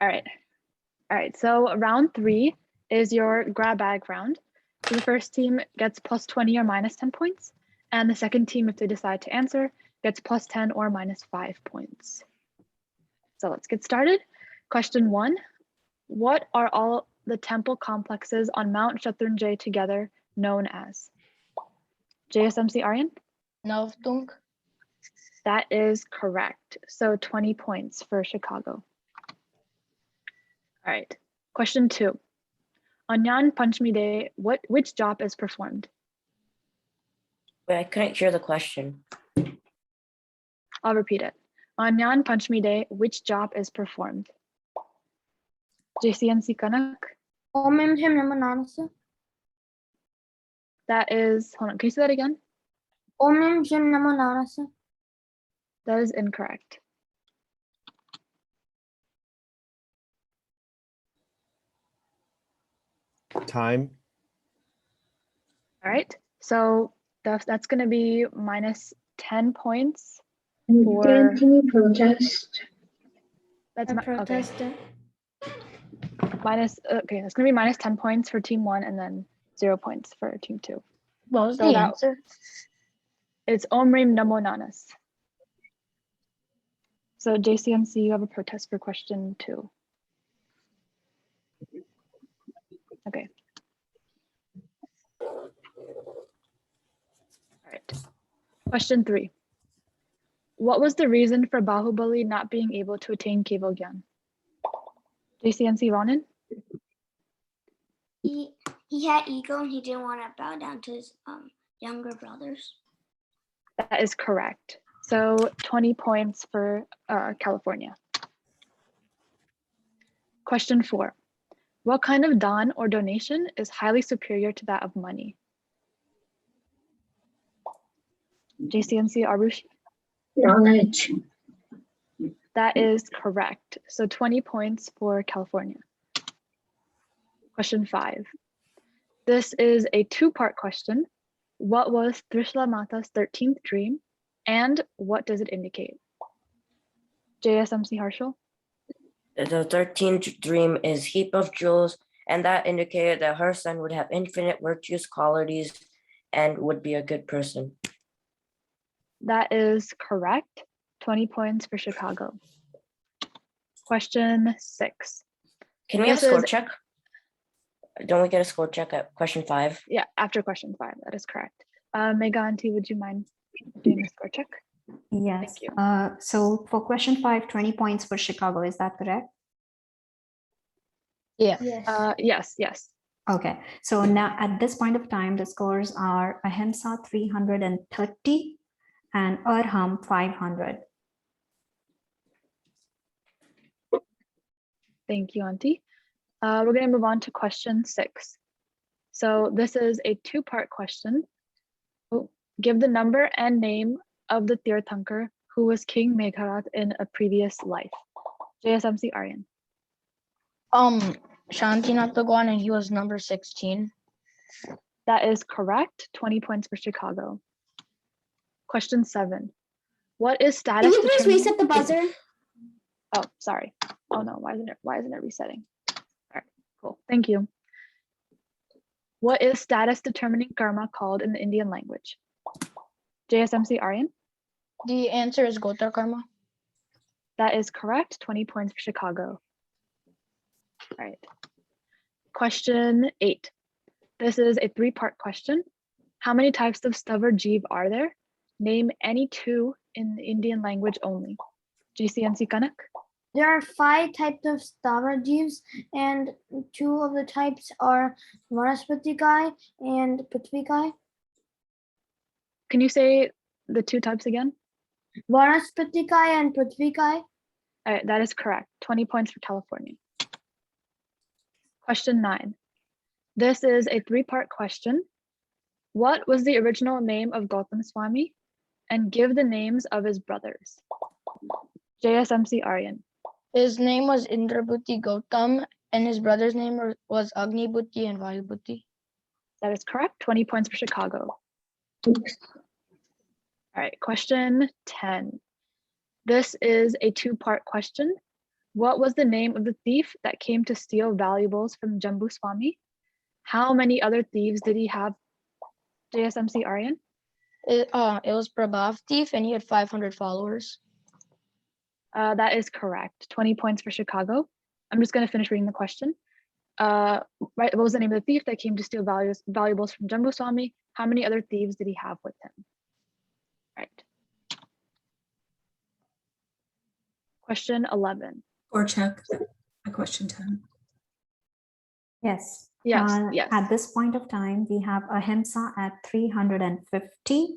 All right. So round 3 is your grab bag round. So the first team gets plus 20 or minus 10 points. And the second team, if they decide to answer, gets plus 10 or minus 5 points. So let's get started. Question 1. What are all the temple complexes on Mount Shatrunjay together known as? JSMC Aryan? Navtung. That is correct. So 20 points for Chicago. All right. Question 2. On Nyan Panchami Day, which job is performed? Wait, I couldn't hear the question. I'll repeat it. On Nyan Panchami Day, which job is performed? JCNC Kanak? That is, hold on, can you say that again? That is incorrect. Time. All right, so that's going to be minus 10 points for. Dan, can you protest? That's I okay. protested. Minus, okay, that's going to be minus 10 points for team 1 and then 0 points for team 2. What was So the answer? It's Om Rim Namo Nanas. So JCMC, you have a protest for question 2. Okay. All right. Question 3. What was the reason for Bahubali not being able to attain Keval Gyan? JCNC Ronan? He had ego and he didn't want to bow down to his younger brothers. That is correct. So 20 points for California. Question 4. What kind of dan or donation is highly superior to that of money? JCNC Arushi? Knowledge. That is correct. So 20 points for California. Question 5. This is a 2-part question. What was Trishula Mata's 13th dream and what does it indicate? JSMC Harshal? The 13th dream is heap of jewels, and that indicated that her son would have infinite virtuous qualities and would be a good person. That is correct. 20 points for Chicago. Question 6. Can we have a score check? Don't we get a score check at question 5? Yeah, after question 5, that is correct. Meganti, would you mind doing a score check? Yes. Thank you. So for question 5, 20 points for Chicago, is that correct? Yeah. Yes. Yes. Okay. So now at this point of time, the scores are Ahimsa 330 and Arham 500. Thank you, Auntie. We're going to move on to question 6. So this is a 2-part question. Give the number and name of the Tirthankar who was King Megharat in a previous life. JSMC Aryan. Shantinath Bhagwan, and he was number 16. That is correct. 20 points for Chicago. Question 7. What is status? Can you please reset the buzzer? Oh, sorry. Oh no, why isn't it resetting? All right, cool. Thank you. What is status determining karma called in the Indian language? JSMC Aryan? The answer is Gotra Karma. That is correct. 20 points for Chicago. All right. Question 8. This is a 3-part question. How many types of Stavar Jeev are there? Name any 2 in the Indian language only. JCNC Kanak? There are 5 types of Stavar Jeeves, and 2 of the types are Vanaspatikai and Prithvikai. Can you say the 2 types again? Vanaspatikai and Prithvikai. All right, that is correct. 20 points for California. Question 9. This is a 3-part question. What was the original name of Gautam Swami? And give the names of his brothers. JSMC Aryan. His name was Indrabhuti Gautam, and his brother's name was Agni Bhuti and Vayu Bhuti. That is correct. 20 points for Chicago. All right, question 10. This is a two-part question. What was the name of the thief that came to steal valuables from Jambu Swami? How many other thieves did he have? JSMC Aryan? It was Prabhav Thief, and he had 500 followers. That is correct. 20 points for Chicago. I'm just going to finish reading the question. Right, what was the name of the thief that came to steal valuables from Jambu Swami? How many other thieves did he have with him? Right. Question 11. Or check question 10. Yes. Yes, yes. At this point of time, we have Ahimsa at 350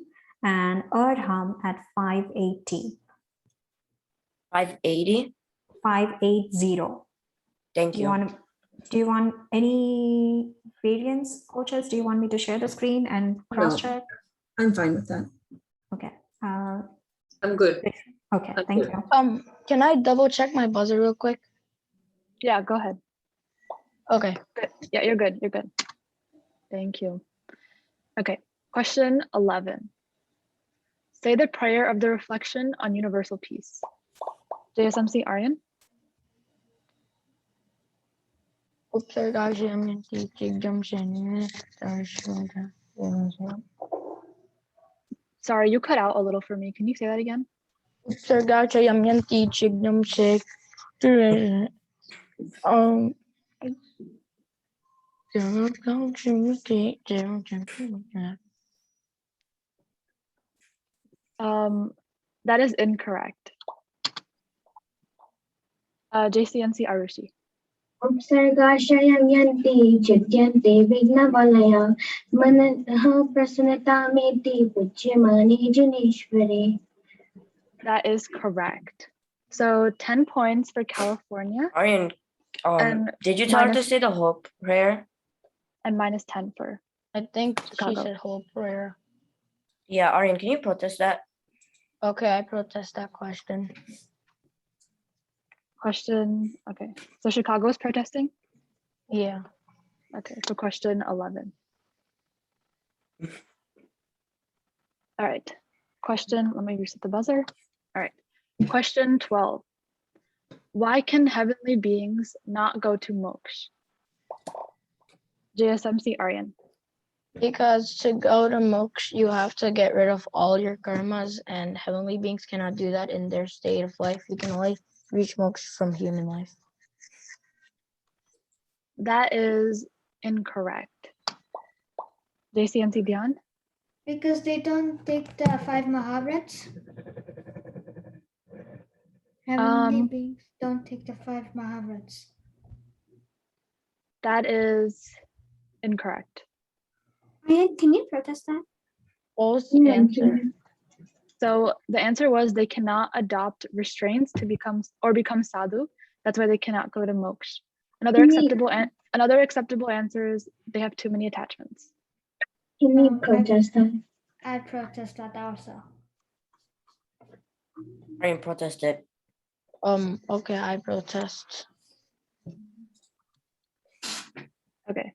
and Arham at 580. 580. 580. Thank you. Do you want any variants, coaches? Do you want me to share the screen and cross-check? No, I'm fine with that. Okay. I'm good. Okay, thank you. Can I double check my buzzer real quick? Yeah, go ahead. Okay. Good. Yeah, you're good. You're good. Thank you. Okay, question 11. Say the prayer of the reflection on universal peace. JSMC Aryan? Sorry, you cut out a little for me. Can you say that again? That is incorrect. JCNC Arushi. Upsargashayam yanti chityanti vignavalaya manatah prasannatameti puchyamani janeshwari. That is correct. So 10 points for California. Aryan, and did you tell her to say the whole prayer? And minus 10 for I think Chicago. she said whole prayer. Yeah, Aryan, can you protest that? Okay, I protest that question. Question, okay. So Chicago is protesting? Yeah. Okay, so question 11. All right, question, let me reset the buzzer. All right, question 12. Why can heavenly beings not go to moksha? JSMC Aryan. Because to go to moksha, you have to get rid of all your karmas, and heavenly beings cannot do that in their state of life. You can only reach moksha from human life. That is incorrect. JCNC Dion? Because they don't take the 5 Mahavrats. Heavenly beings don't take the 5 Mahavrats. That is incorrect. Can you protest that? False answer. So the answer was they cannot adopt restraints to become sadhu. That's why they cannot go to moksha. Another acceptable answer is they have too many attachments. Can you protest that? I protest that also. Aryan protested. Okay, I protest. Okay.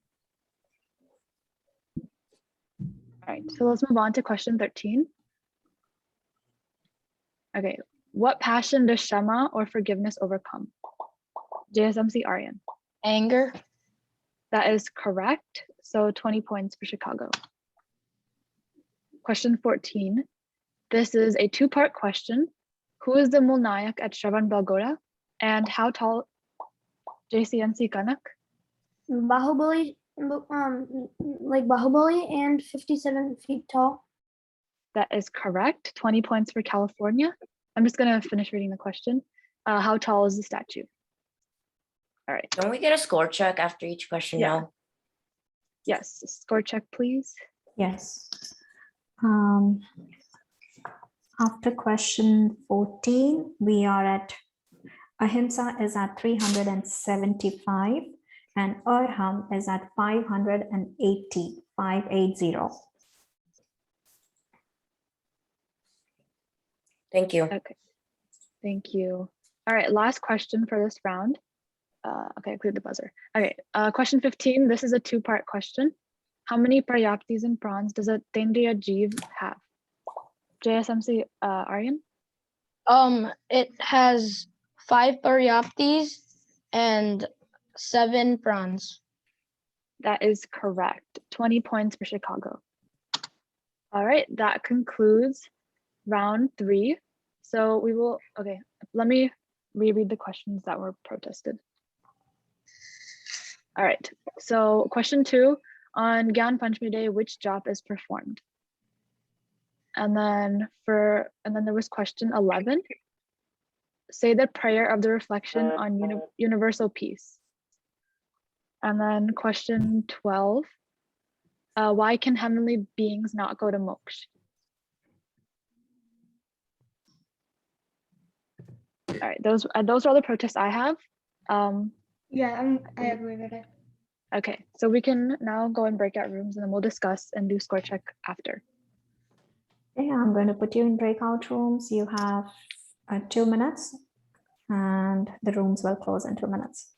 All right, so let's move on to question 13. Okay, what passion does Shama or forgiveness overcome? JSMC Aryan. Anger. That is correct. So 20 points for Chicago. Question 14. This is a two-part question. Who is the Mulnayak at Shravan Belgora? And how tall? JCNC Kanak. Bahubali, like Bahubali, and 57 feet tall. That is correct. 20 points for California. I'm just gonna finish reading the question. How tall is the statue? All right. Don't we get a score check after each question now? Yes, score check, please. Yes. After question 14, we are at Ahimsa is at 375 and Arham is at 580, 580. Thank you. Okay, thank you. All right, last question for this round. Okay, clear the buzzer. Okay, question 15. This is a two-part question. How many prayaptis and prawns does a Tendriya Jeev have? JSMC Aryan? It has 5 Perioptes and 7 prawns. That is correct. 20 points for Chicago. All right, that concludes round 3. So we will, okay, let me reread the questions that were protested. All right, so question 2, on Gyan Panchami Day, which jop is performed? And then there was question 11. Say the prayer of the reflection on universal peace. And then question 12. Why can heavenly beings not go to moksha? All right, those are all the protests I have. Yeah, I agree with it. Okay, so we can now go in breakout rooms and then we'll discuss and do score check after. Okay, I'm going to put you in breakout rooms. You have 2 minutes and the rooms will close in 2 minutes.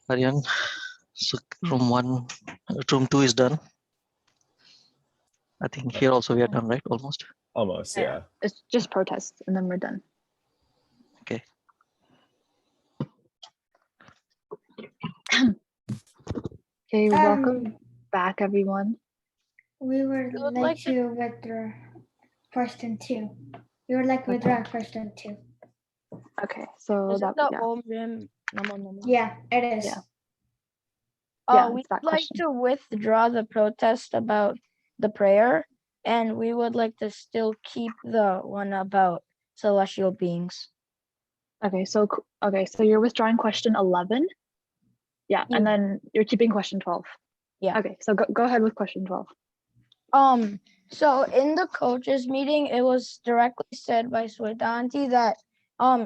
Aryan. So room 2 is done. I think here also we are done, right? Almost. Almost, yeah. It's just protests and then we're done. Okay. Okay, welcome back, everyone. We would like like to withdraw question 2. We would like to withdraw question 2. Okay, so Is it that the yeah. Om Namo? Yeah, it is. Yeah. Yeah, We'd it's that like question. to withdraw the protest about the prayer, and we would like to still keep the one about celestial beings. Okay, so you're withdrawing question 11. Yeah, and then you're keeping question 12. Yeah. Okay, so go ahead with question 12. So in the coaches meeting, it was directly said by Swetanti that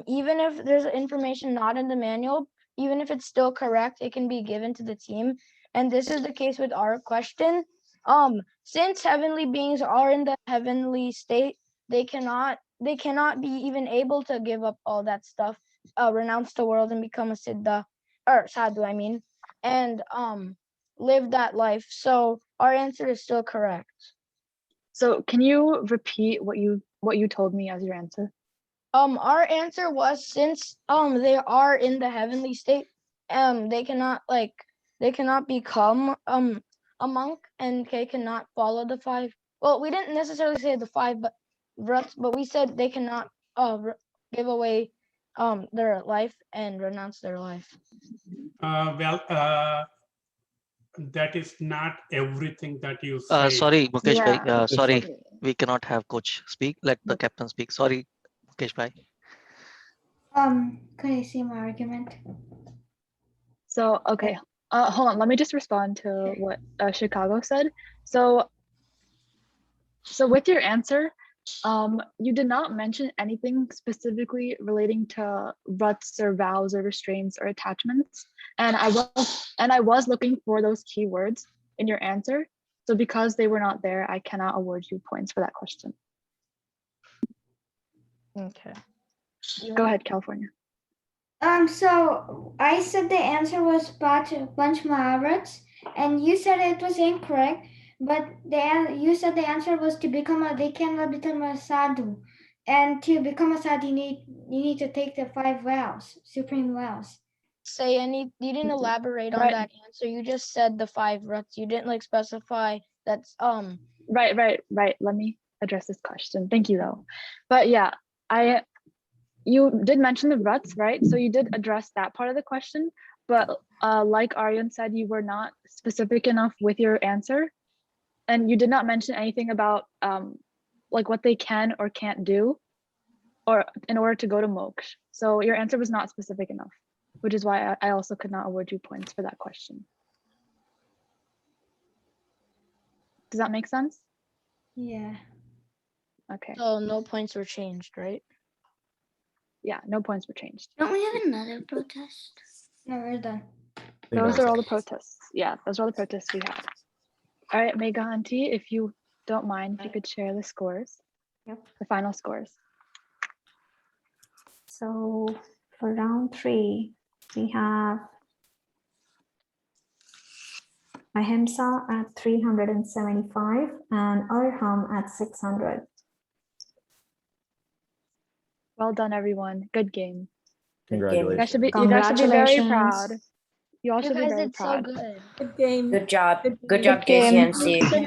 even if there's information not in the manual, even if it's still correct, it can be given to the team. And this is the case with our question. Since heavenly beings are in the heavenly state, they cannot be even able to give up all that stuff, renounce the world and become a siddha, or sadhu, I mean, and live that life. So our answer is still correct. So can you repeat what you told me as your answer? Our answer was, since they are in the heavenly state, they cannot become a monk, and they cannot follow the 5. Well, we didn't necessarily say the 5 but vrats, but we said they cannot give away their life and renounce their life. That is not everything that you say. Sorry, Mukesh Yeah. bhai. Sorry, we cannot have coach speak. Let the captain speak. Sorry, Mukesh bhai. Could I see my argument? So okay, hold on. Let me just respond to what Chicago said. So with your answer, you did not mention anything specifically relating to ruts or vows or restraints or attachments, and I was looking for those keywords in your answer. So because they were not there, I cannot award you points for that question. Okay. Go ahead, California. So I said the answer was bunch Mahavrats, and you said it was incorrect, but you said the answer was they cannot become a sadhu, and to become a sadhu, you need to take the 5 vows, supreme vows. You didn't elaborate on that answer. You just said the 5 ruts. You didn't specify that's Right. Let me address this question. Thank you though. But yeah, you did mention the ruts, right? So you did address that part of the question, but like Aryan said, you were not specific enough with your answer, and you did not mention anything about what they can or can't do, or in order to go to moksha. So your answer was not specific enough, which is why I also could not award you points for that question. Does that make sense? Yeah. Okay. So no points were changed, right? Yeah, no points were changed. Don't we have another protest? No, we're done. Those are all the protests. Yeah, those are all the protests we had. All right, Megha Auntie, if you don't mind, if you could share the scores. Yep. The final scores. So for round 3, we have Ahimsa at 375 and Arham at 600. Well done, everyone. Good game. Congratulations. You guys should be very proud. You all should be very proud. So good. Good game. Good job. Good Good job, JCNC.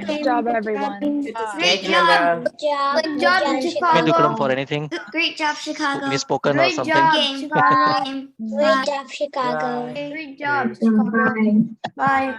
Good job, everyone. Great job. Good job. Good job, May Chicago. Dukram for anything. Great job, Chicago. Misspoken or something. Chicago. Great job, Chicago. Great job, Chicago. Bye.